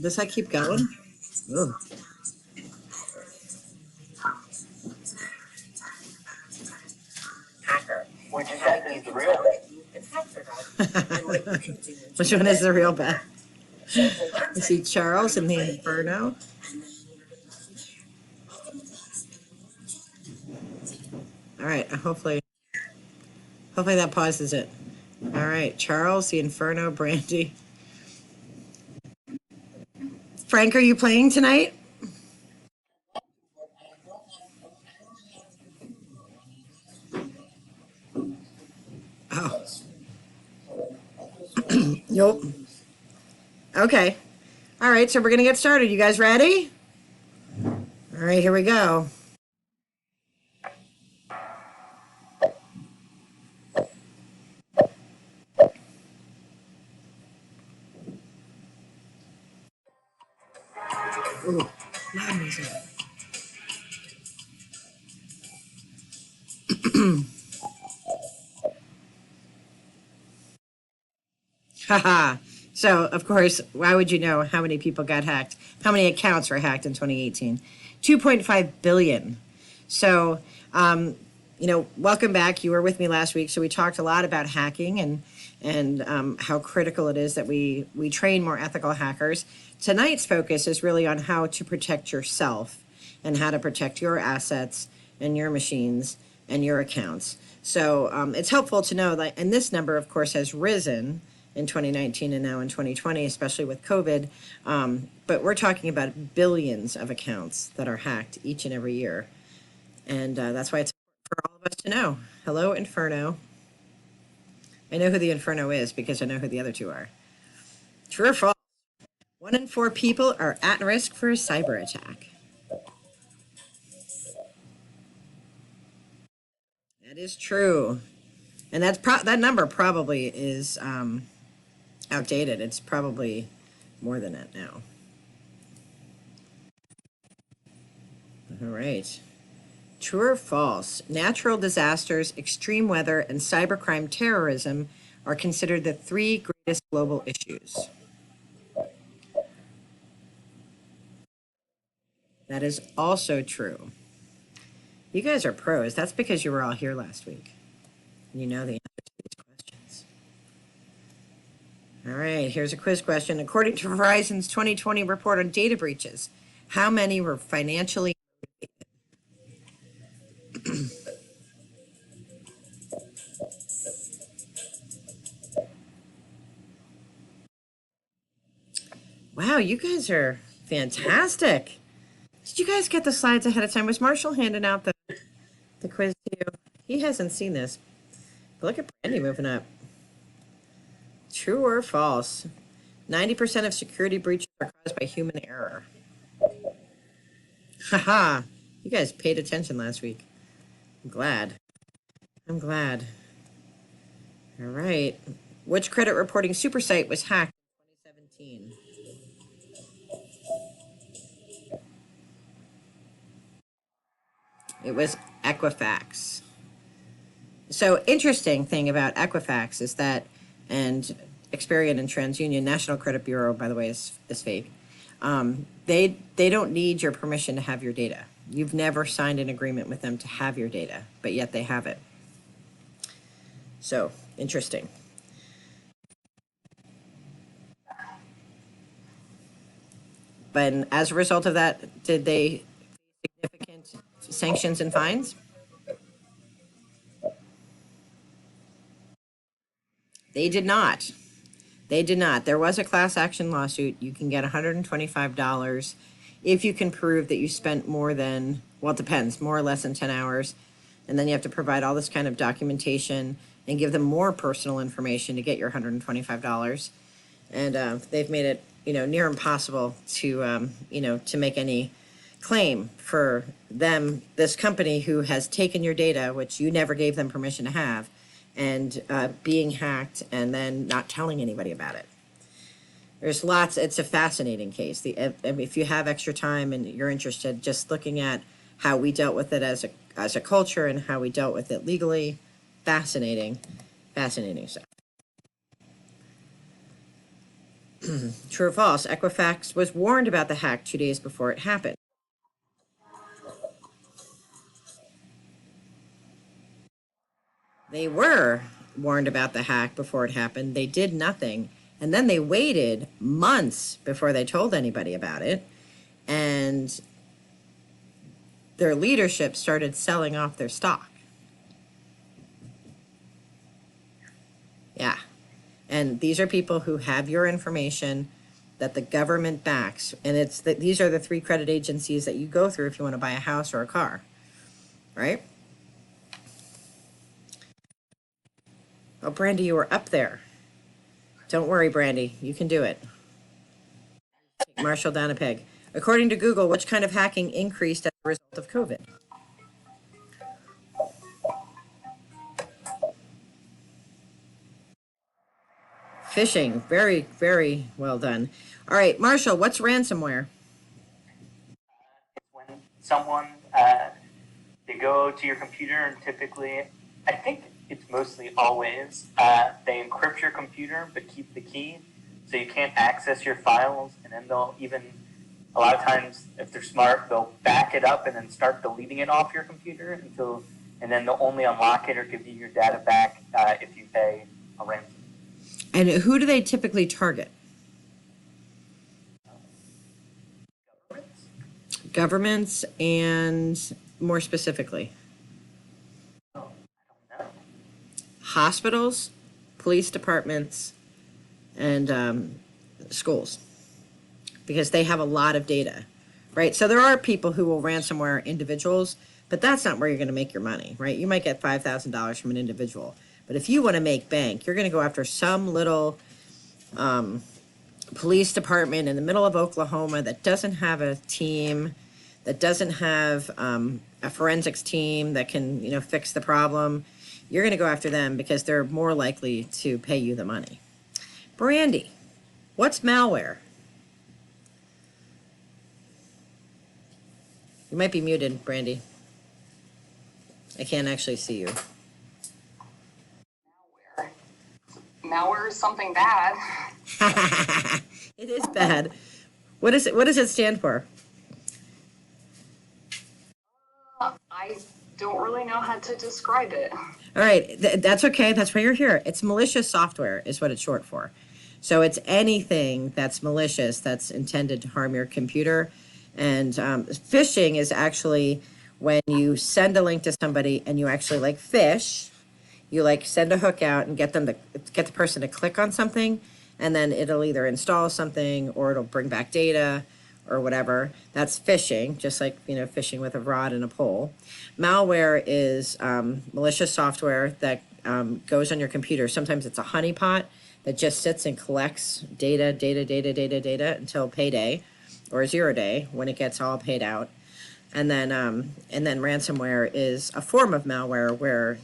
Does that keep going? Ugh. Which is the real thing. Which one is the real bad? You see Charles in the Inferno. All right, hopefully that pauses it. All right, Charles, the Inferno, Brandy. Frank, are you playing tonight? Oh. Nope. Okay. All right, so we're going to get started. You guys ready? All right, here we go. Ooh, loud music. Haha. So, of course, why would you know how many people got hacked? How many accounts were hacked in 2018? 2.5 billion. So, welcome back. You were with me last week, so we talked a lot about hacking and how critical it is that we train more ethical hackers. Tonight's focus is really on how to protect yourself and how to protect your assets and your machines and your accounts. So it's helpful to know that, and this number, of course, has risen in 2019 and now in 2020, especially with COVID. But we're talking about billions of accounts that are hacked each and every year. And that's why it's important for all of us to know. Hello, Inferno. I know who the Inferno is because I know who the other two are. True or false? 1 in 4 people are at risk for a cyber attack. That is true. And that number probably is outdated. It's probably more than that now. All right. True or false? Natural disasters, extreme weather, and cybercrime terrorism are considered the 3 greatest global issues. That is also true. You guys are pros. That's because you were all here last week. You know the answer to these questions. All right, here's a quiz question. According to Verizon's 2020 report on data breaches, how many were financially motivated? Wow, you guys are fantastic. Did you guys get the slides ahead of time? Was Marshall handing out the quiz to you? He hasn't seen this. But look at Brandy moving up. True or false? 90% of security breaches are caused by human error. Haha, you guys paid attention last week. I'm glad. All right. Which credit reporting super site was hacked in 2017? It was Equifax. So interesting thing about Equifax is that, and Experian and TransUnion, National Credit Bureau, by the way, is fake. They don't need your permission to have your data. You've never signed an agreement with them to have your data, but yet they have it. So interesting. But as a result of that, did they significant sanctions and fines? They did not. They did not. There was a class action lawsuit. You can get $125 if you can prove that you spent more than, well, it depends, more or less than 10 hours. And then you have to provide all this kind of documentation and give them more personal information to get your $125. And they've made it, near impossible to, to make any claim for them, this company who has taken your data, which you never gave them permission to have, and being hacked and then not telling anybody about it. There's lots. It's a fascinating case. If you have extra time and you're interested, just looking at how we dealt with it as a culture and how we dealt with it legally, fascinating stuff. True or false? Equifax was warned about the hack 2 days before it happened. They were warned about the hack before it happened. They did nothing. And then they waited months before they told anybody about it. And their leadership started selling off their stock. Yeah. And these are people who have your information that the government backs. And it's that these are the 3 credit agencies that you go through if you want to buy a house or a car, right? Oh, Brandy, you were up there. Don't worry, Brandy. You can do it. Take Marshall down a peg. According to Google, which kind of hacking increased as a result of COVID? Phishing. Very, very well done. All right, Marshall, what's ransomware? When someone they go to your computer and typically, I think it's mostly always, they encrypt your computer but keep the key so you can't access your files, and then they'll even, a lot of times if they're smart, they'll back it up and then start deleting it off your computer and then they'll only unlock it or give you your data back if you pay a ransom. And who do they typically target? Governments, and more specifically, Oh, I don't know. hospitals, police departments, and schools, because they have a lot of data, right? So there are people who will ransomware individuals, but that's not where you're going to make your money, right? You might get $5,000 from an individual, but if you want to make bank, you're going to go after some little police department in the middle of Oklahoma that doesn't have a team, that doesn't have a forensics team that can, fix the problem. You're going to go after them because they're more likely to pay you the money. Brandy, what's malware? You might be muted, Brandy. I can't actually see you. Malware is something bad. It is bad. What is it? What does it stand for? I don't really know how to describe it. All right, that's okay. That's why you're here. It's malicious software is what it's short for. So it's anything that's malicious that's intended to harm your computer. And phishing is actually when you send a link to somebody and you actually phish. You send a hook out and get the person to click on something, and then it'll either install something or it'll bring back data or whatever. That's phishing, just like phishing with a rod and a pole. Malware is malicious software that goes on your computer. Sometimes it's a honeypot that just sits and collects data until payday or 0 day when it gets all paid out. And then ransomware is a form of malware where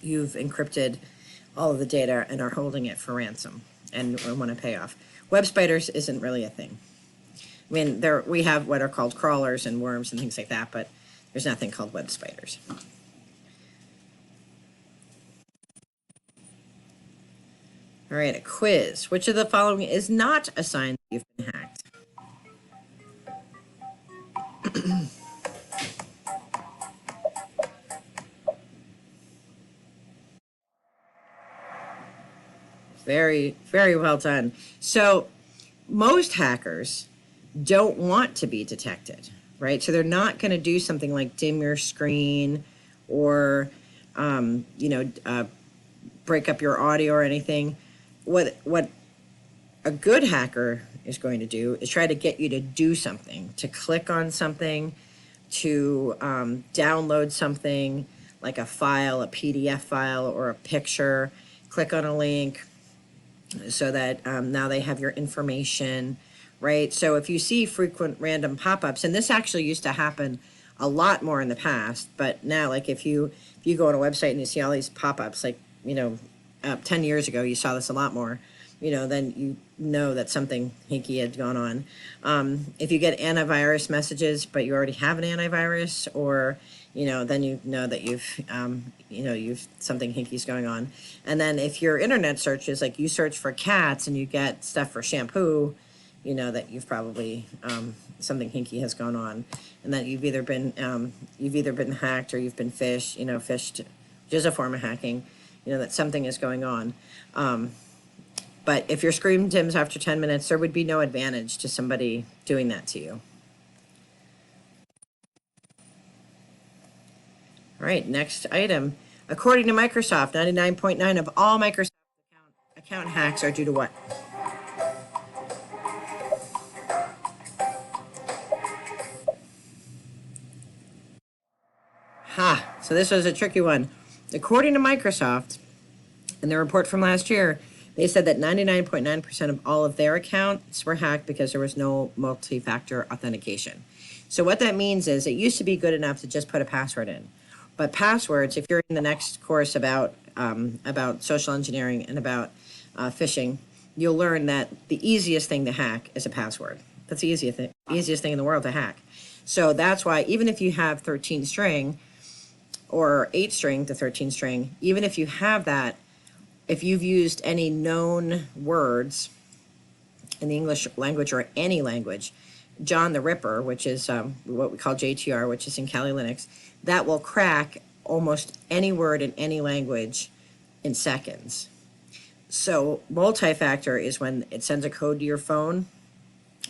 you've encrypted all of the data and are holding it for ransom and want to pay off. Web spiders isn't really a thing. I mean, we have what are called crawlers and worms and things like that, but there's nothing called web spiders. All right, a quiz. Which of the following is not a sign that you've been hacked? Very, very well done. So most hackers don't want to be detected, right? So they're not going to do something like dim your screen or, break up your audio or anything. What a good hacker is going to do is try to get you to do something, to click on something, to download something like a file, a PDF file or a picture, click on a link so that now they have your information, right? So if you see frequent random pop-ups, and this actually used to happen a lot more in the past, but now if you go on a website and you see all these pop-ups, 10 years ago, you saw this a lot more. then you know that something hinky had gone on. If you get antivirus messages, but you already have an antivirus, or, then you know that you've something hinky's going on. And then if your internet searches, like you search for cats and you get stuff for shampoo, you know that you've probably, something hinky has gone on, and that you've either been hacked or you've been phished, which is a form of hacking, that something is going on. But if your screen dims after 10 minutes, there would be no advantage to somebody doing that to you. All right, next item. According to Microsoft, 99.9% of all Microsoft account hacks are due to what? So this was a tricky one. According to Microsoft, in their report from last year, they said that 99.9% of all of their accounts were hacked because there was no multi-factor authentication. So what that means is it used to be good enough to just put a password in. But passwords, if you're in the next course about social engineering and about phishing, you'll learn that the easiest thing to hack is a password. That's the easiest thing in the world to hack. So that's why even if you have 13 string or 8 string to 13 string, even if you have that, if you've used any known words in the English language or any language, John the Ripper, which is what we call JTR, which is in Kali Linux, that will crack almost any word in any language in seconds. So multi-factor is when it sends a code to your phone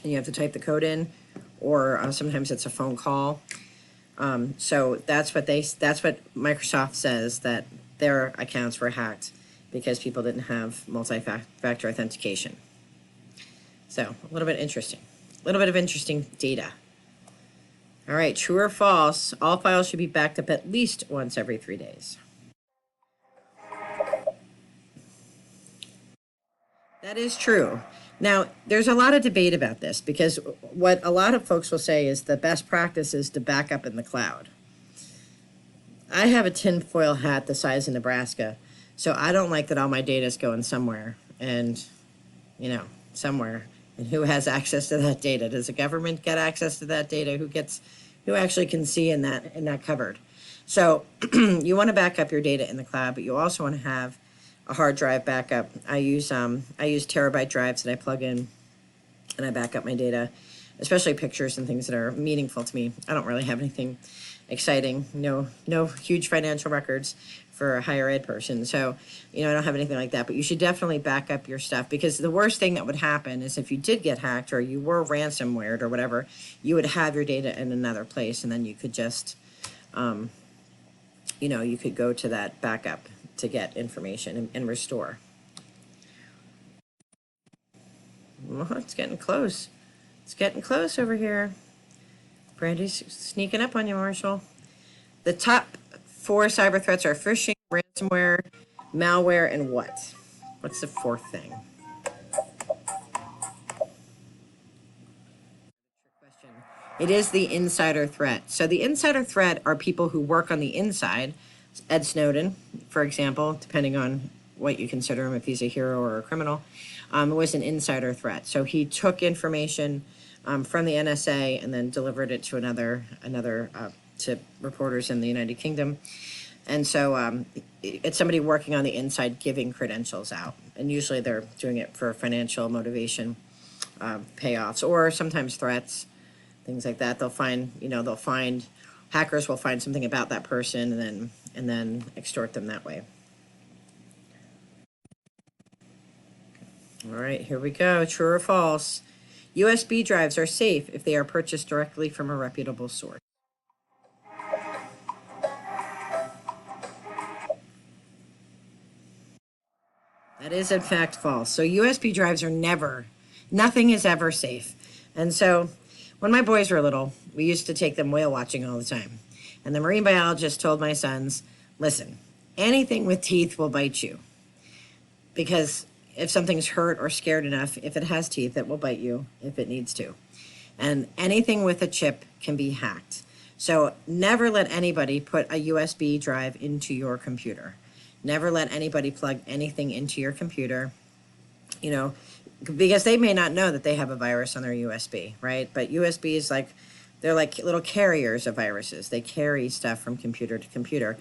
and you have to type the code in, or sometimes it's a phone call. So that's what Microsoft says, that their accounts were hacked because people didn't have multi-factor authentication. So a little bit of interesting data. All right, true or false, all files should be backed up at least once every 3 days. That is true. Now, there's a lot of debate about this, because what a lot of folks will say is the best practice is to back up in the cloud. I have a tinfoil hat the size of Nebraska, so I don't like that all my data is going somewhere, and, somewhere. And who has access to that data? Does the government get access to that data? Who actually can see in that cupboard? So you want to back up your data in the cloud, but you also want to have a hard drive backup. I use terabyte drives that I plug in, and I back up my data, especially pictures and things that are meaningful to me. I don't really have anything exciting, no huge financial records for a higher ed person. So, I don't have anything like that, but you should definitely back up your stuff, because the worst thing that would happen is if you did get hacked or you were ransomwared or whatever, you would have your data in another place, and then you could just, you could go to that backup to get information and restore. Well, it's getting close. It's getting close over here. Brandy's sneaking up on you, Marshall. The top 4 cyber threats are phishing, ransomware, malware, and what? What's the 4th thing? It is the insider threat. So the insider threat are people who work on the inside. Ed Snowden, for example, depending on what you consider him, if he's a hero or a criminal, was an insider threat. So he took information from the NSA and then delivered it to to reporters in the United Kingdom. And so it's somebody working on the inside giving credentials out. And usually they're doing it for financial motivation, payoffs, or sometimes threats, things like that. Hackers will find something about that person and then extort them that way. All right, here we go. True or false? USB drives are safe if they are purchased directly from a reputable source. That is in fact false. So USB drives are nothing is ever safe. And so when my boys were little, we used to take them whale watching all the time. And the marine biologist told my sons, listen, anything with teeth will bite you. Because if something's hurt or scared enough, if it has teeth, it will bite you if it needs to. And anything with a chip can be hacked. So never let anybody put a USB drive into your computer. Never let anybody plug anything into your computer. you know, because they may not know that they have a virus on their USB, right? But USB is like, they're like little carriers of viruses. They carry stuff from computer to computer.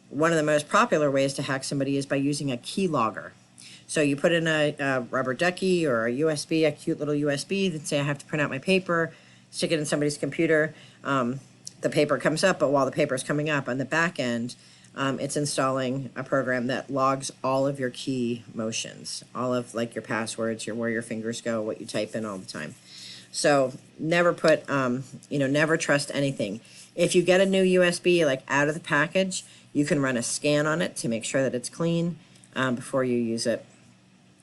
One of the most popular ways to hack somebody is by using a keylogger. So you put in a rubber ducky or a USB, a cute little USB that say I have to print out my paper, stick it in somebody's computer. The paper comes up, but while the paper is coming up on the back end, it's installing a program that logs all of your key motions, all of like your passwords, where your fingers go, what you type in all the time. So never put, never trust anything. If you get a new USB like out of the package, you can run a scan on it to make sure that it's clean before you use it.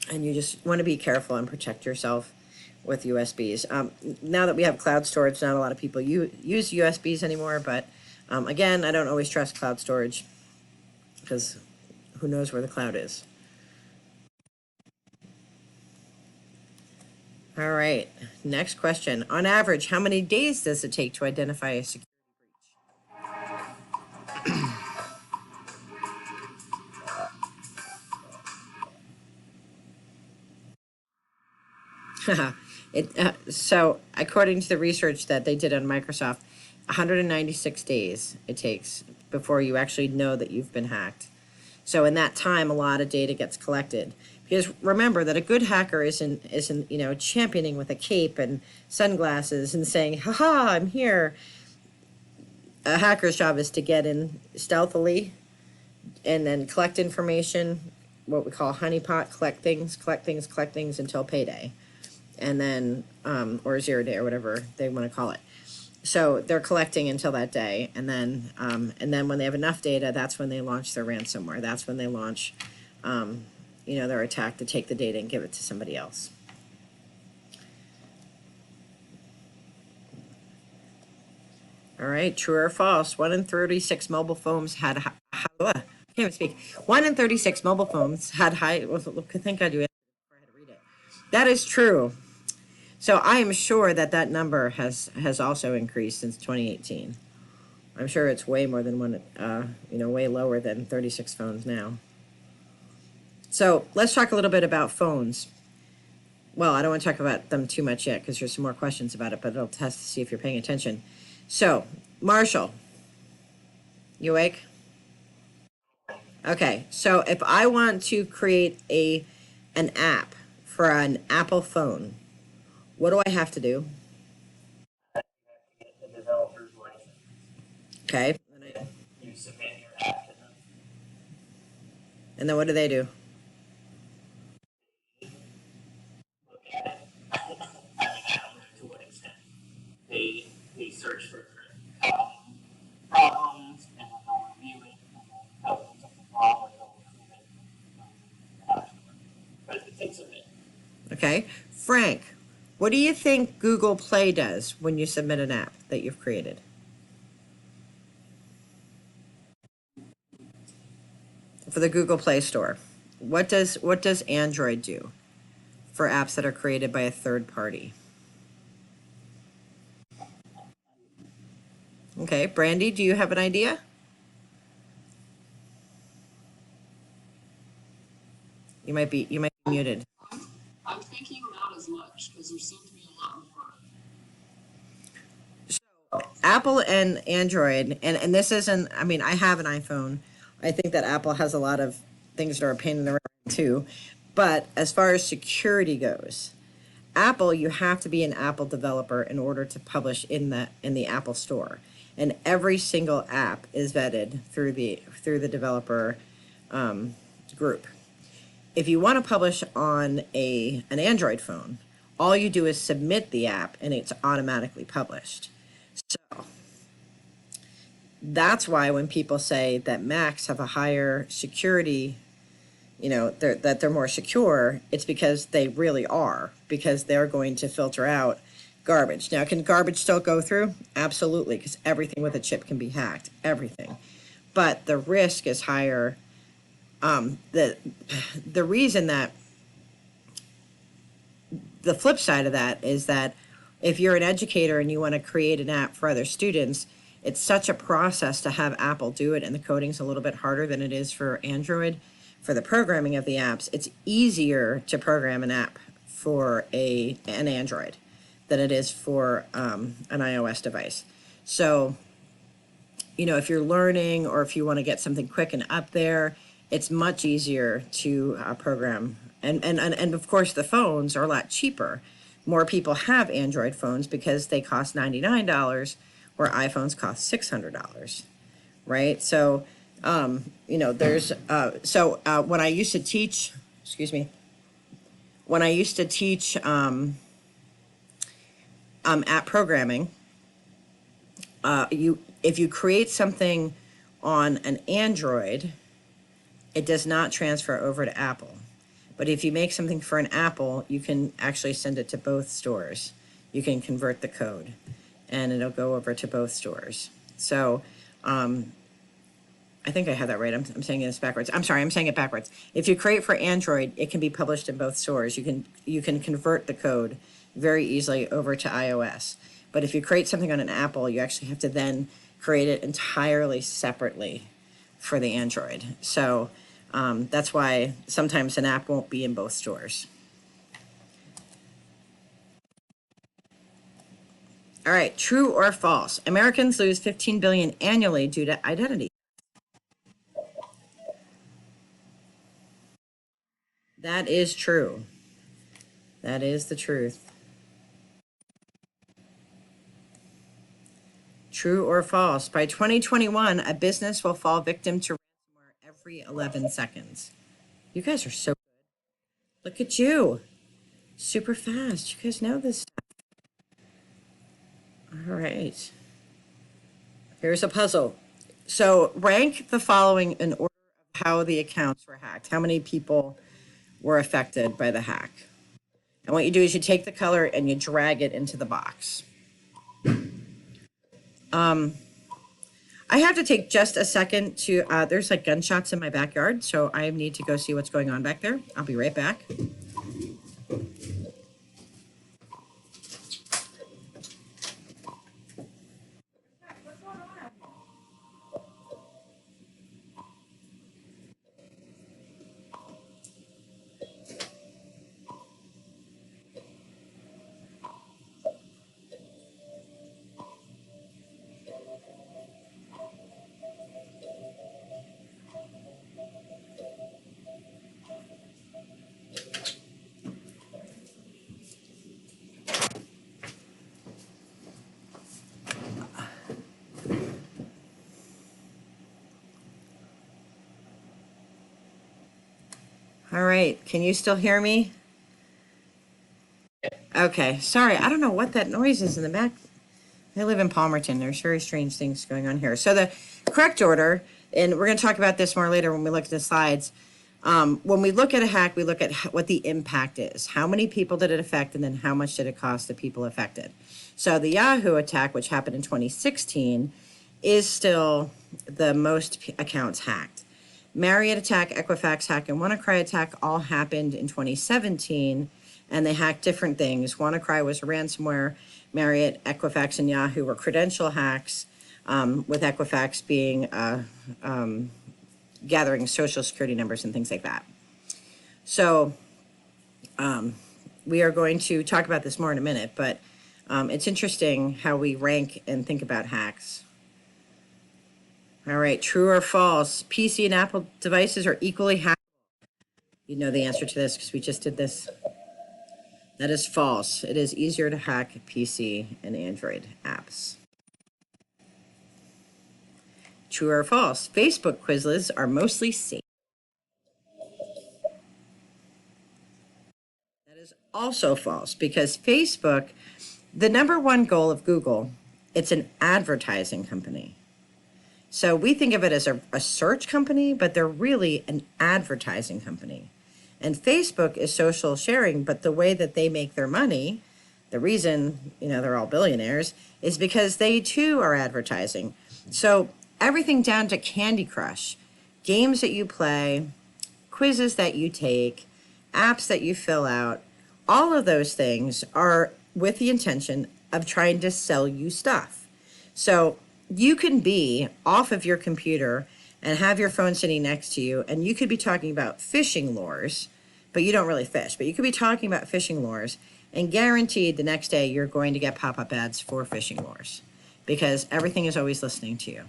And you just want to be careful and protect yourself with USBs. Now that we have cloud storage, not a lot of people use USBs anymore, but again, I don't always trust cloud storage because who knows where the cloud is. All right, next question. On average, how many days does it take to identify a security breach? So according to the research that they did on Microsoft, 196 days it takes before you actually know that you've been hacked. So in that time, a lot of data gets collected. Because remember that a good hacker isn't championing with a cape and sunglasses and saying, "Ha, I'm here." A hacker's job is to get in stealthily and then collect information, what we call honeypot, collect things until payday, and then or 0 day or whatever they want to call it. So they're collecting until that day, and then when they have enough data, that's when they launch their ransomware. That's when they launch, their attack to take the data and give it to somebody else. All right, true or false? 1 in 36 mobile phones had can't even speak. 1 in 36 mobile phones had high. Thank God you asked before I had to read it. That is true. So I am sure that number has also increased since 2018. I'm sure it's way more than way lower than 36 phones now. So let's talk a little bit about phones. Well, I don't want to talk about them too much yet because there's some more questions about it, but it'll test to see if you're paying attention. So, Marshall, you awake? Okay, so if I want to create an app for an Apple phone, what do I have to do? Get the developer's license. Okay. You submit your app to them. And then what do they do? Look at it. I don't know to what extent. They search for problems and they'll review it and they'll tell them something's wrong or they'll approve it. But it takes a bit. Okay. Frank, what do you think Google Play does when you submit an app that you've created? For the Google Play Store, what does Android do for apps that are created by a third party? Okay, Brandy, do you have an idea? You might be muted. I'm thinking not as much because there seems to be a lot more. Apple and Android, and this isn't, I mean, I have an iPhone. I think that Apple has a lot of things that are a pain in the rear too. But as far as security goes, Apple, you have to be an Apple developer in order to publish in the Apple Store. And every single app is vetted through the developer group. If you want to publish on an Android phone, all you do is submit the app and it's automatically published. So that's why when people say that Macs have a higher security, that they're more secure, it's because they really are, because they're going to filter out garbage. Now, can garbage still go through? Absolutely, because everything with a chip can be hacked, everything. But the risk is higher. The reason that the flip side of that is that if you're an educator and you want to create an app for other students, it's such a process to have Apple do it, and the coding's a little bit harder than it is for Android. for the programming of the apps, it's easier to program an app for an Android than it is for an iOS device. So, if you're learning or if you want to get something quick and up there, it's much easier to program. And of course, the phones are a lot cheaper. More people have Android phones because they cost $99, where iPhones cost $600, right? So, there's, when I used to teach, when I used to teach app programming, if you create something on an Android, it does not transfer over to Apple. But if you make something for an Apple, you can actually send it to both stores. You can convert the code, and it'll go over to both stores. So, I think I have that right. I'm saying this backwards. I'm sorry, I'm saying it backwards. If you create for Android, it can be published in both stores. You can convert the code very easily over to iOS. But if you create something on an Apple, you actually have to then create it entirely separately for the Android. So that's why sometimes an app won't be in both stores. All right, true or false? Americans lose 15 billion annually due to identity. That is true. That is the truth. True or false? By 2021, a business will fall victim to ransomware every 11 seconds. You guys are so good. Look at you. Super fast. You guys know this stuff. All right. Here's a puzzle. So rank the following in order of how the accounts were hacked. How many people were affected by the hack? And what you do is you take the color and you drag it into the box. I have to take just a second to, there's like gunshots in my backyard, so I need to go see what's going on back there. I'll be right back. All right, can you still hear me? Okay, sorry, I don't know what that noise is in the back. I live in Palmerton. There's very strange things going on here. So the correct order, and we're going to talk about this more later when we look at the slides. When we look at a hack, we look at what the impact is. How many people did it affect, and then how much did it cost the people affected? So the Yahoo attack, which happened in 2016, is still the most accounts hacked. Marriott attack, Equifax hack, and WannaCry attack all happened in 2017, and they hacked different things. WannaCry was ransomware. Marriott, Equifax, and Yahoo were credential hacks, with Equifax being gathering social security numbers and things like that. So we are going to talk about this more in a minute, but it's interesting how we rank and think about hacks. All right, true or false? PC and Apple devices are equally hackable. You know the answer to this because we just did this. That is false. It is easier to hack PC and Android apps. True or false? Facebook quizzes are mostly safe. That is also false because Facebook, the number one goal of Google, it's an advertising company. So we think of it as a search company, but they're really an advertising company. And Facebook is social sharing, but the way that they make their money, the reason, they're all billionaires, is because they too are advertising. So everything down to Candy Crush, games that you play, quizzes that you take, apps that you fill out, all of those things are with the intention of trying to sell you stuff. So you can be off of your computer and have your phone sitting next to you, and you could be talking about fishing lures, but you don't really fish, but you could be talking about fishing lures, and guaranteed the next day you're going to get pop-up ads for fishing lures because everything is always listening to you,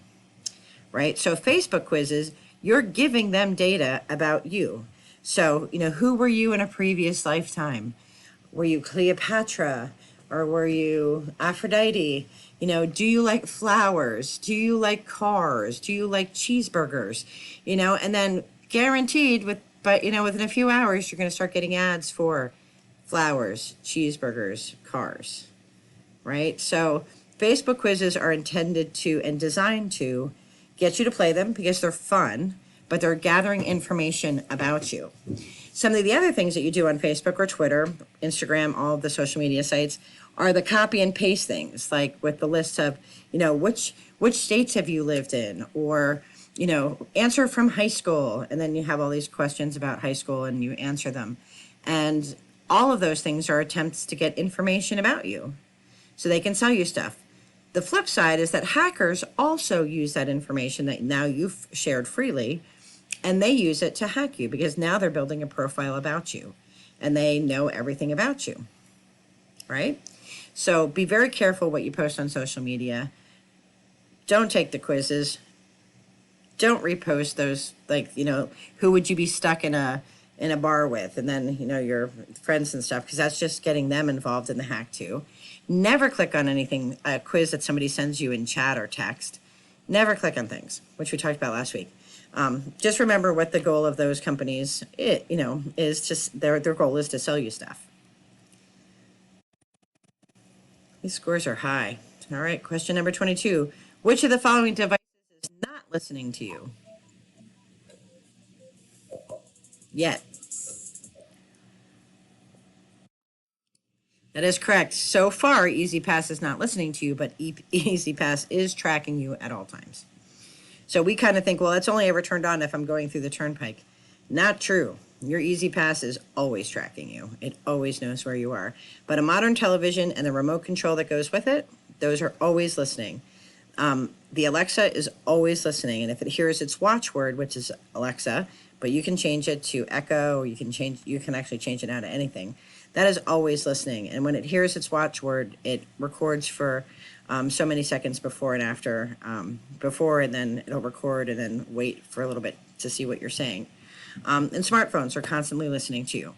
right? So Facebook quizzes, you're giving them data about you. So, who were you in a previous lifetime? Were you Cleopatra or were you Aphrodite? Do you like flowers? Do you like cars? Do you like cheeseburgers? And then guaranteed within a few hours, you're going to start getting ads for flowers, cheeseburgers, cars, right? So Facebook quizzes are intended to and designed to get you to play them because they're fun, but they're gathering information about you. Some of the other things that you do on Facebook or Twitter, Instagram, all of the social media sites are the copy and paste things, like with the list of, which states have you lived in, or, answer from high school. And then you have all these questions about high school and you answer them. And all of those things are attempts to get information about you so they can sell you stuff. The flip side is that hackers also use that information that now you've shared freely, and they use it to hack you because now they're building a profile about you and they know everything about you, right? So be very careful what you post on social media. Don't take the quizzes. Don't repost those, who would you be stuck in a bar with, and then, your friends and stuff, because that's just getting them involved in the hack too. Never click on anything, a quiz that somebody sends you in chat or text. Never click on things, which we talked about last week. Just remember what the goal of those companies, is just their goal is to sell you stuff. These scores are high. All right, question number 22. Which of the following devices is not listening to you yet? That is correct. So far, EasyPass is not listening to you, but EasyPass is tracking you at all times. So we kind of think, well, it's only ever turned on if I'm going through the turnpike. Not true. Your EasyPass is always tracking you. It always knows where you are. But a modern television and the remote control that goes with it, those are always listening. The Alexa is always listening. And if it hears its watchword, which is Alexa, but you can change it to Echo, or you can actually change it now to anything. That is always listening. And when it hears its watchword, it records for so many seconds before and after, and then it'll record and then wait for a little bit to see what you're saying. And smartphones are constantly listening to you.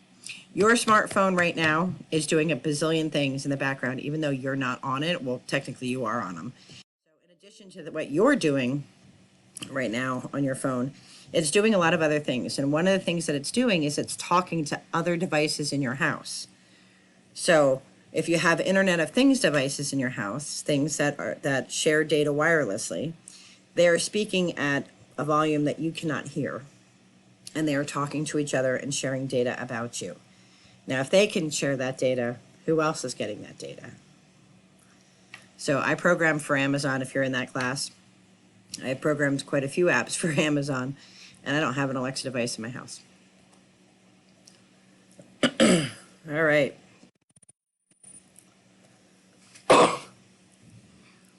Your smartphone right now is doing a bazillion things in the background, even though you're not on it. Well, technically you are on them. So in addition to what you're doing right now on your phone, it's doing a lot of other things. And one of the things that it's doing is it's talking to other devices in your house. So if you have Internet of Things devices in your house, things that share data wirelessly, they are speaking at a volume that you cannot hear. And they are talking to each other and sharing data about you. Now, if they can share that data, who else is getting that data? So I program for Amazon if you're in that class. I have programmed quite a few apps for Amazon, and I don't have an Alexa device in my house. All right.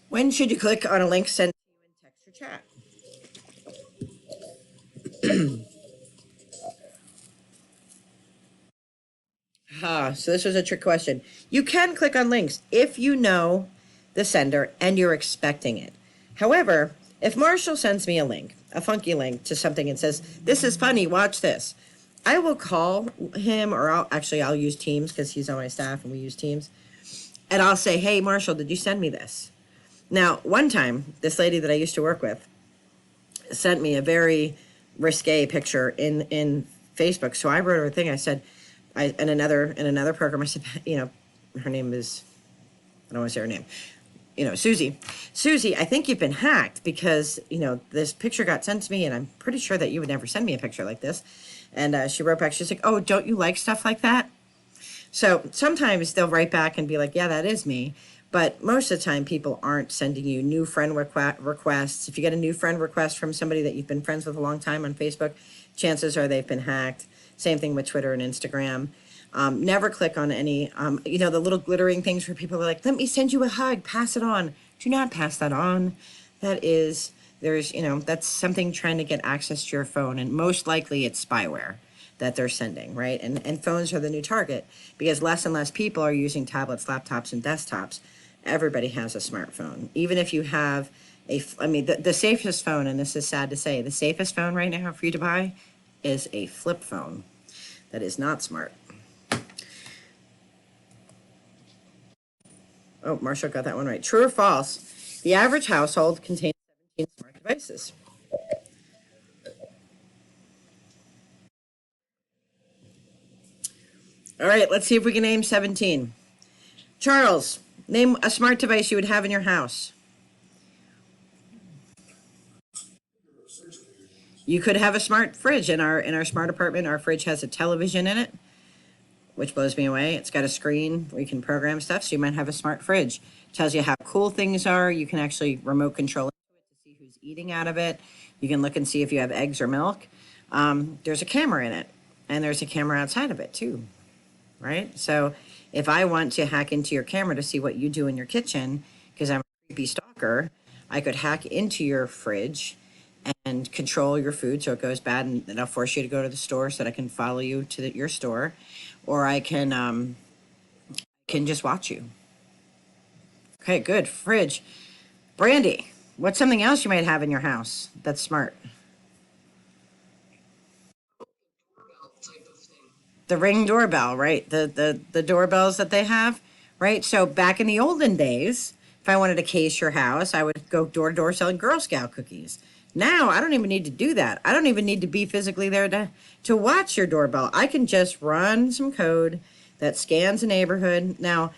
When should you click on a link sent to you in text or chat? So this was a trick question. You can click on links if you know the sender and you're expecting it. However, if Marshall sends me a link, a funky link to something and says, this is funny, watch this, I will call him, or I'll use Teams because he's on my staff and we use Teams. And I'll say, hey, Marshall, did you send me this? Now, one time, this lady that I used to work with sent me a very risque picture in Facebook. So I wrote her a thing. I said, in another program, I said, her name is, I don't want to say her name, Susie, I think you've been hacked because, this picture got sent to me and I'm pretty sure that you would never send me a picture like this. And she wrote back, she's like, oh, don't you like stuff like that? So sometimes they'll write back and be like, yeah, that is me. But most of the time, people aren't sending you new friend requests. If you get a new friend request from somebody that you've been friends with a long time on Facebook, chances are they've been hacked. Same thing with Twitter and Instagram. Never click on any, the little glittering things where people are like, let me send you a hug, pass it on. Do not pass that on. That is there's, that's something trying to get access to your phone, and most likely it's spyware that they're sending, right? And phones are the new target because less and less people are using tablets, laptops, and desktops. Everybody has a smartphone. Even if you have the safest phone, and this is sad to say, the safest phone right now for you to buy is a flip phone that is not smart. Oh, Marshall got that one right. True or false? The average household contains 17 smart devices. All right, let's see if we can name 17. Charles, name a smart device you would have in your house. You could have a smart fridge in our smart apartment. Our fridge has a television in it, which blows me away. It's got a screen where you can program stuff, so you might have a smart fridge. Tells you how cool things are. You can actually remote control it to see who's eating out of it. You can look and see if you have eggs or milk. There's a camera in it, and there's a camera outside of it too, right? So if I want to hack into your camera to see what you do in your kitchen, because I'm a creepy stalker, I could hack into your fridge and control your food so it goes bad, and then I'll force you to go to the store so that I can follow you to your store, or I can just watch you. Okay, good. Fridge. Brandy, what's something else you might have in your house that's smart? Type of thing. The Ring doorbell, right? The doorbells that they have, right? So back in the olden days, if I wanted to case your house, I would go door to door selling Girl Scout cookies. Now I don't even need to do that. I don't even need to be physically there to watch your doorbell. I can just run some code that scans a neighborhood. Now,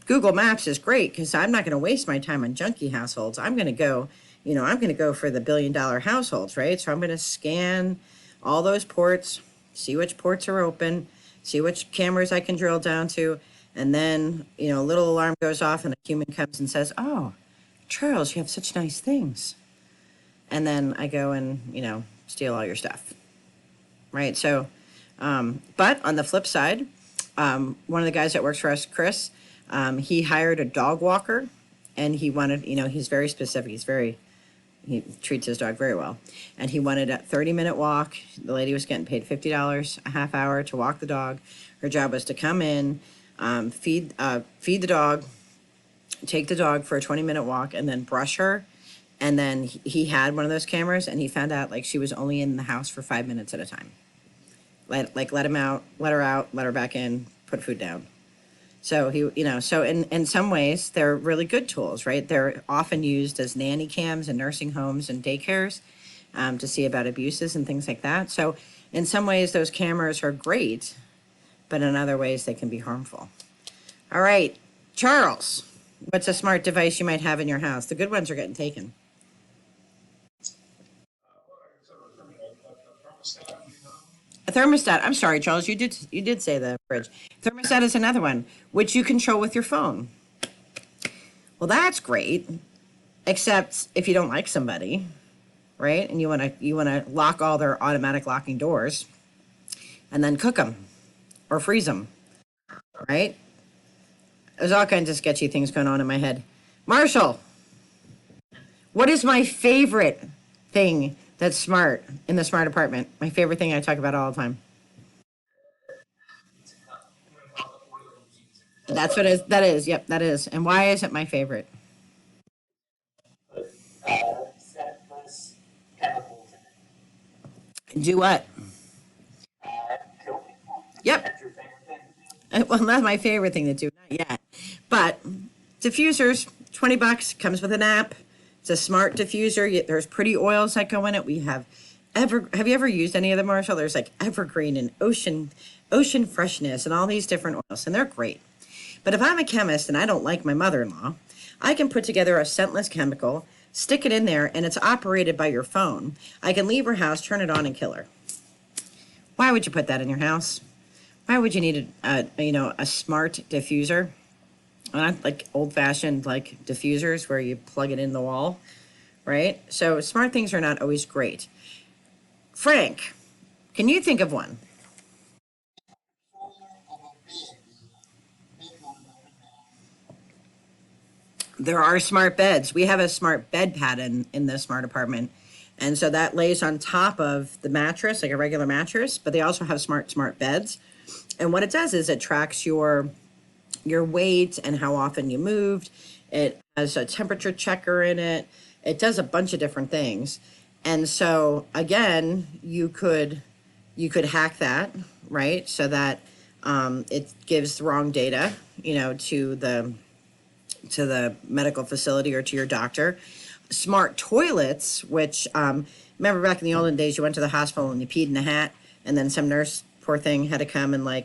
Google Maps is great because I'm not going to waste my time on junky households. I'm going to go, I'm going to go for the $1 billion households, right? So I'm going to scan all those ports, see which ports are open, see which cameras I can drill down to, and then, a little alarm goes off and a human comes and says, "Oh, Charles, you have such nice things." And then I go and, steal all your stuff, right? So, but on the flip side, one of the guys that works for us, Chris, he hired a dog walker, and he wanted, he's very specific. He treats his dog very well. And he wanted a 30-minute walk. The lady was getting paid $50 a half hour to walk the dog. Her job was to come in, feed the dog, take the dog for a 20-minute walk, and then brush her. And then he had one of those cameras, and he found out like she was only in the house for 5 minutes at a time. Let her out, let her back in, put food down. So so in some ways they're really good tools, right? They're often used as nanny cams in nursing homes and daycares to see about abuses and things like that. So in some ways those cameras are great, but in other ways they can be harmful. All right, Charles, what's a smart device you might have in your house? The good ones are getting taken. A thermostat. I'm sorry, Charles. You did say the fridge. Thermostat is another one, which you control with your phone. Well, that's great, except if you don't like somebody, right? And you wanna lock all their automatic locking doors, and then cook them or freeze them, right? There's all kinds of sketchy things going on in my head. Marshall, what is my favorite thing that's smart in the smart apartment? My favorite thing I talk about all the time. That's what that is. Yep, that is. And why is it my favorite? Scentless chemicals Do what? kill people. Yep. That's your favorite thing to do. Well, not my favorite thing to do, not yet. But diffusers, $20, comes with an app. It's a smart diffuser. There's pretty oils that go in it. We have have you ever used any of them, Marshall? There's like Evergreen and Ocean Freshness and all these different oils, and they're great. But if I'm a chemist and I don't like my mother-in-law, I can put together a scentless chemical, stick it in there, and it's operated by your phone. I can leave her house, turn it on, and kill her. Why would you put that in your house? Why would you need a smart diffuser? Not like old-fashioned like diffusers where you plug it in the wall, right? So smart things are not always great. Frank, can you think of one? There are smart beds. We have a smart bed pad in the smart apartment. And so that lays on top of the mattress, like a regular mattress, but they also have smart beds. And what it does is it tracks your weight and how often you moved. It has a temperature checker in it. It does a bunch of different things. And so again, you could hack that, right? So that it gives the wrong data, to the medical facility or to your doctor. Smart toilets, which remember back in the olden days, you went to the hospital and you peed in a hat, and then some nurse, poor thing, had to come and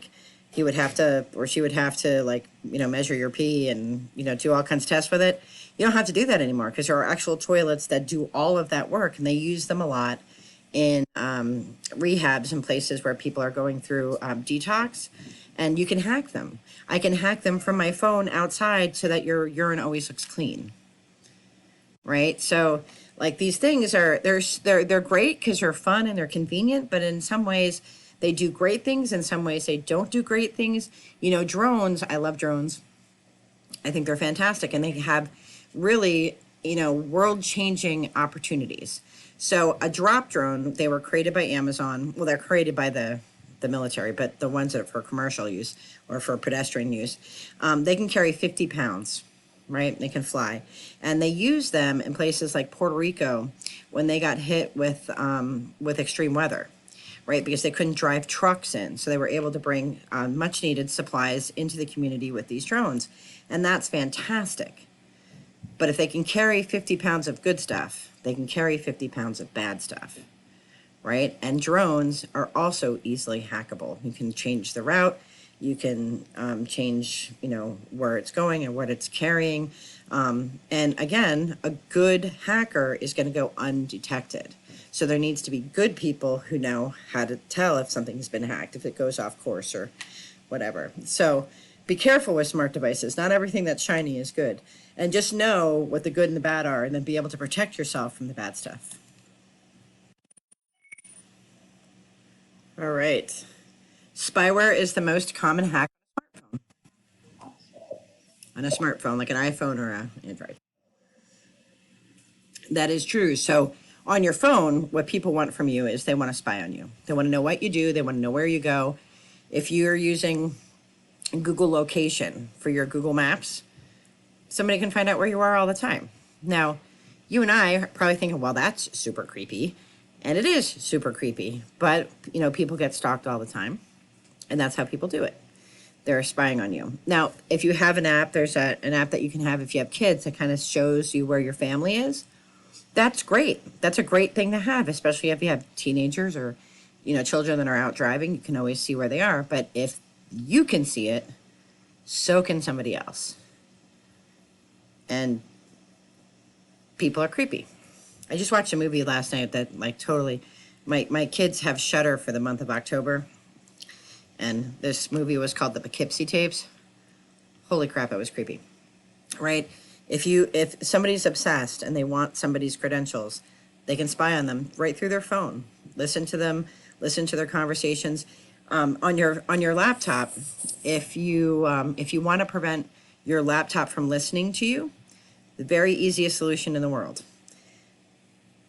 he would have to, or she would have to measure your pee and do all kinds of tests with it. You don't have to do that anymore because there are actual toilets that do all of that work, and they use them a lot in rehabs and places where people are going through detox, and you can hack them. I can hack them from my phone outside so that your urine always looks clean. Right? So these things they're great because they're fun and they're convenient, but in some ways they do great things, in some ways they don't do great things. Drones, I love drones. I think they're fantastic, and they have really, world-changing opportunities. So a drop drone, they were created by Amazon. Well, they're created by the military, but the ones that are for commercial use or for pedestrian use, they can carry 50 pounds, right? They can fly. And they use them in places like Puerto Rico when they got hit with extreme weather, right? Because they couldn't drive trucks in. So they were able to bring much needed supplies into the community with these drones. And that's fantastic. But if they can carry 50 pounds of good stuff, they can carry 50 pounds of bad stuff, right? And drones are also easily hackable. You can change the route. You can change, where it's going and what it's carrying. And again, a good hacker is going to go undetected. So there needs to be good people who know how to tell if something's been hacked, if it goes off course or whatever. So be careful with smart devices. Not everything that's shiny is good. And just know what the good and the bad are, and then be able to protect yourself from the bad stuff. All right. Spyware is the most common hack on a smartphone, like an iPhone or an Android. That is true. So on your phone, what people want from you is they want to spy on you. They want to know what you do. They want to know where you go. If you're using Google location for your Google Maps, somebody can find out where you are all the time. Now, you and I are probably thinking, well, that's super creepy. And it is super creepy. But, people get stalked all the time. And that's how people do it. They're spying on you. Now, if you have an app, there's an app that you can have if you have kids that kind of shows you where your family is. That's great. That's a great thing to have, especially if you have teenagers or, children that are out driving. You can always see where they are. But if you can see it, so can somebody else. And people are creepy. I just watched a movie last night that totally, my kids have Shudder for the month of October. And this movie was called The Poughkeepsie Tapes. Holy crap, it was creepy. Right? If somebody's obsessed and they want somebody's credentials, they can spy on them right through their phone. Listen to them, listen to their conversations. On your laptop, if you want to prevent your laptop from listening to you, the very easiest solution in the world.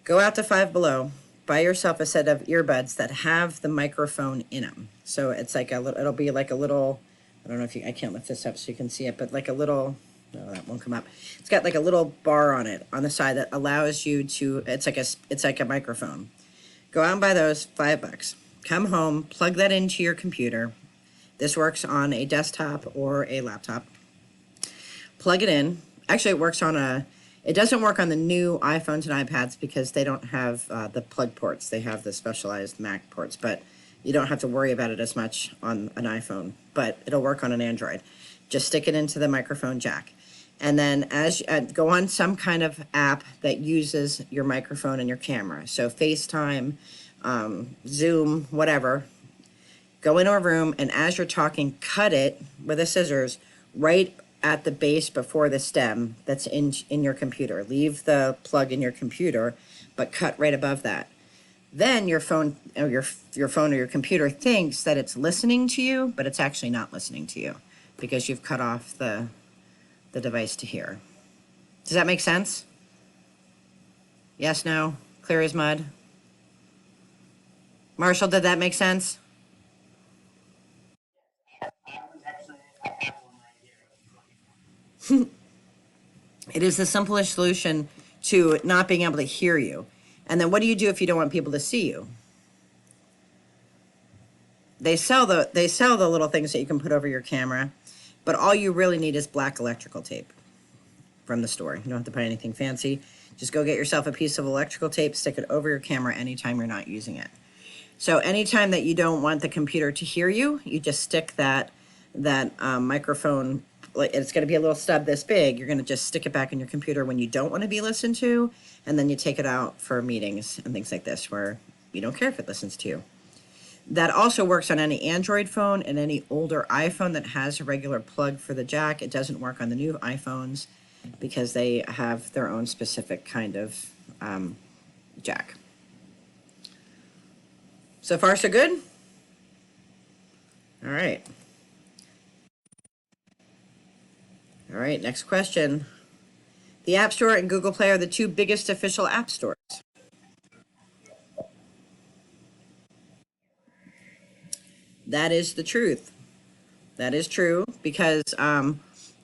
Go out to Five Below, buy yourself a set of earbuds that have the microphone in them. So it's it'll be like a little, I don't know if I can't lift this up so you can see it, but like a little, no, that won't come up. It's got like a little bar on it on the side that allows you to, it's like a microphone. Go out and buy those, $5. Come home, plug that into your computer. This works on a desktop or a laptop. Plug it in. Actually, it doesn't work on the new iPhones and iPads because they don't have the plug ports. They have the specialized Mac ports, but you don't have to worry about it as much on an iPhone, but it'll work on an Android. Just stick it into the microphone jack. And then go on some kind of app that uses your microphone and your camera. So FaceTime, Zoom, whatever. Go into a room, and as you're talking, cut it with a scissors right at the base before the stem that's in your computer. Leave the plug in your computer, but cut right above that. Then your phone or your computer thinks that it's listening to you, but it's actually not listening to you because you've cut off the device to hear. Does that make sense? Yes, no, clear as mud. Marshall, did that make sense? It is the simplest solution to not being able to hear you. And then what do you do if you don't want people to see you? They sell the little things that you can put over your camera, but all you really need is black electrical tape from the store. You don't have to buy anything fancy. Just go get yourself a piece of electrical tape, stick it over your camera anytime you're not using it. So anytime that you don't want the computer to hear you, you just stick that microphone. Like, it's going to be a little stub this big. You're going to just stick it back in your computer when you don't want to be listened to, and then you take it out for meetings and things like this where you don't care if it listens to you. That also works on any Android phone and any older iPhone that has a regular plug for the jack. It doesn't work on the new iPhones because they have their own specific kind of jack. So far, so good? All right. All right, next question. The App Store and Google Play are the two biggest official app stores. That is the truth. That is true because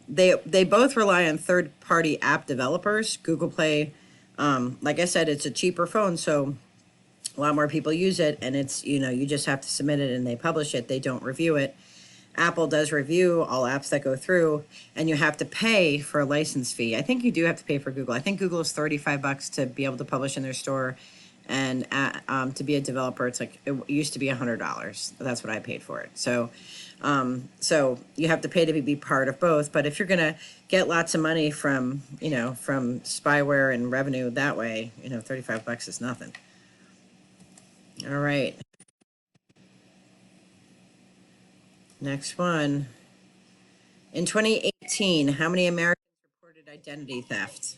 they both rely on third-party app developers. Google Play, like I said, it's a cheaper phone, so a lot more people use it, and it's, you just have to submit it and they publish it. They don't review it. Apple does review all apps that go through, and you have to pay for a license fee. I think you do have to pay for Google. I think Google is $35 to be able to publish in their store, and to be a developer, it's like it used to be $100. That's what I paid for it. So you have to pay to be part of both. But if you're gonna get lots of money from from spyware and revenue that way, $35 is nothing. All right. Next one. In 2018, how many Americans reported identity theft?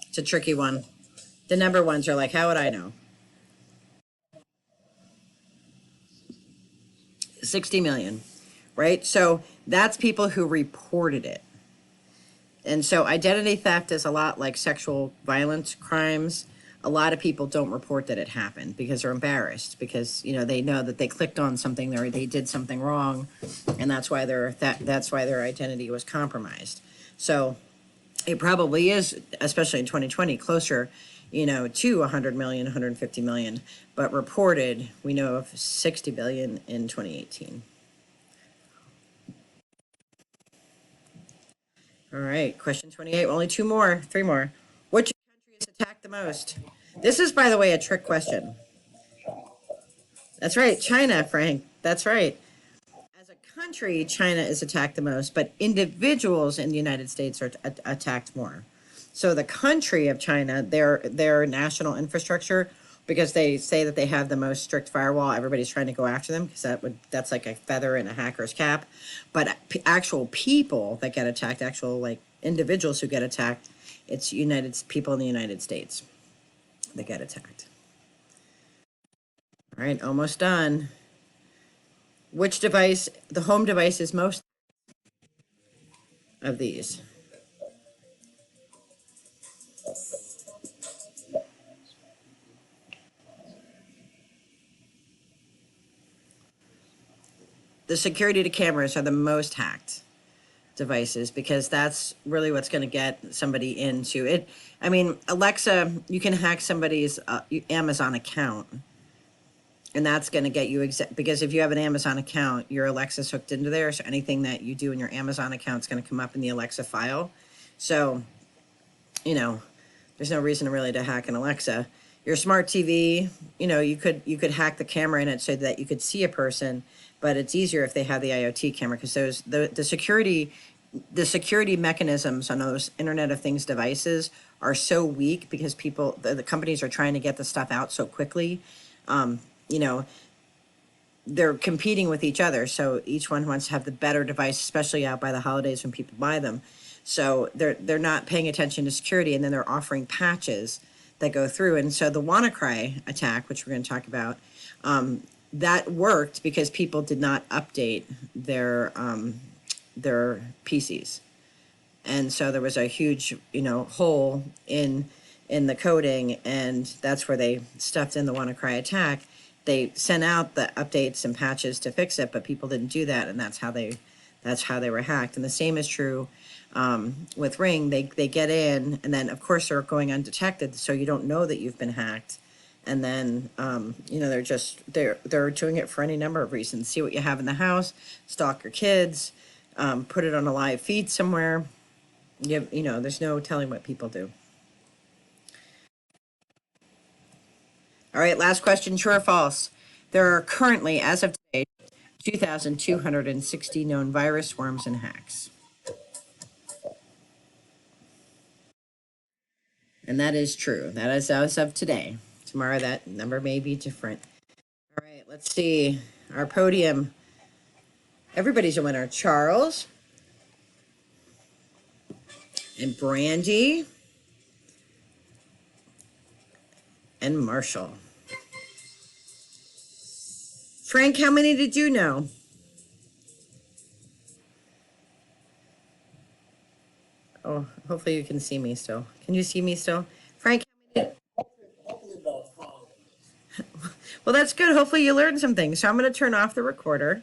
It's a tricky one. The number ones are like, how would I know? 60 million, right? So that's people who reported it. And so identity theft is a lot like sexual violence crimes. A lot of people don't report that it happened because they're embarrassed because they know that they clicked on something or they did something wrong, and that's why their identity was compromised. So it probably is, especially in 2020, closer to 100 million, 150 million, but reported we know of 60 billion in 2018. All right, question 28. Only three more. Which country is attacked the most? This is, by the way, a trick question. That's right, China, Frank. That's right. As a country, China is attacked the most, but individuals in the United States are attacked more. So the country of China, their national infrastructure, because they say that they have the most strict firewall, everybody's trying to go after them because that's like a feather in a hacker's cap. But actual people that get attacked, actual like individuals who get attacked, it's people in the United States that get attacked. All right, almost done. Which device, the home device, is most of these? The security to cameras are the most hacked devices because that's really what's going to get somebody into it. I mean, Alexa, you can hack somebody's Amazon account, and that's going to get you because if you have an Amazon account, your Alexa's hooked into there, so anything that you do in your Amazon account is going to come up in the Alexa file. So, there's no reason really to hack an Alexa. Your smart TV, you could hack the camera in it so that you could see a person, but it's easier if they have the IoT camera because the security mechanisms on those Internet of Things devices are so weak because the companies are trying to get the stuff out so quickly. They're competing with each other, so each one wants to have the better device, especially out by the holidays when people buy them. So they're not paying attention to security, and then they're offering patches that go through. And so the WannaCry attack, which we're going to talk about, that worked because people did not update their PCs. and so there was a huge, hole in the coding, and that's where they stuffed in the WannaCry attack. They sent out the updates and patches to fix it, but people didn't do that, and that's how they were hacked. And the same is true with Ring. They get in, and then of course they're going undetected, so you don't know that you've been hacked. And then they're doing it for any number of reasons. See what you have in the house, stalk your kids, put it on a live feed somewhere. There's no telling what people do. All right, last question, true or false? There are currently, as of today, 2,260 known virus swarms and hacks. And that is true. That is as of today. Tomorrow that number may be different. All right, let's see. Our podium. Everybody's a winner. Charles and Brandy and Marshall. Frank, how many did you know? Oh, hopefully you can see me still. Can you see me still? Frank, how many? Well, that's good. Hopefully you learned some things. So I'm going to turn off the recorder.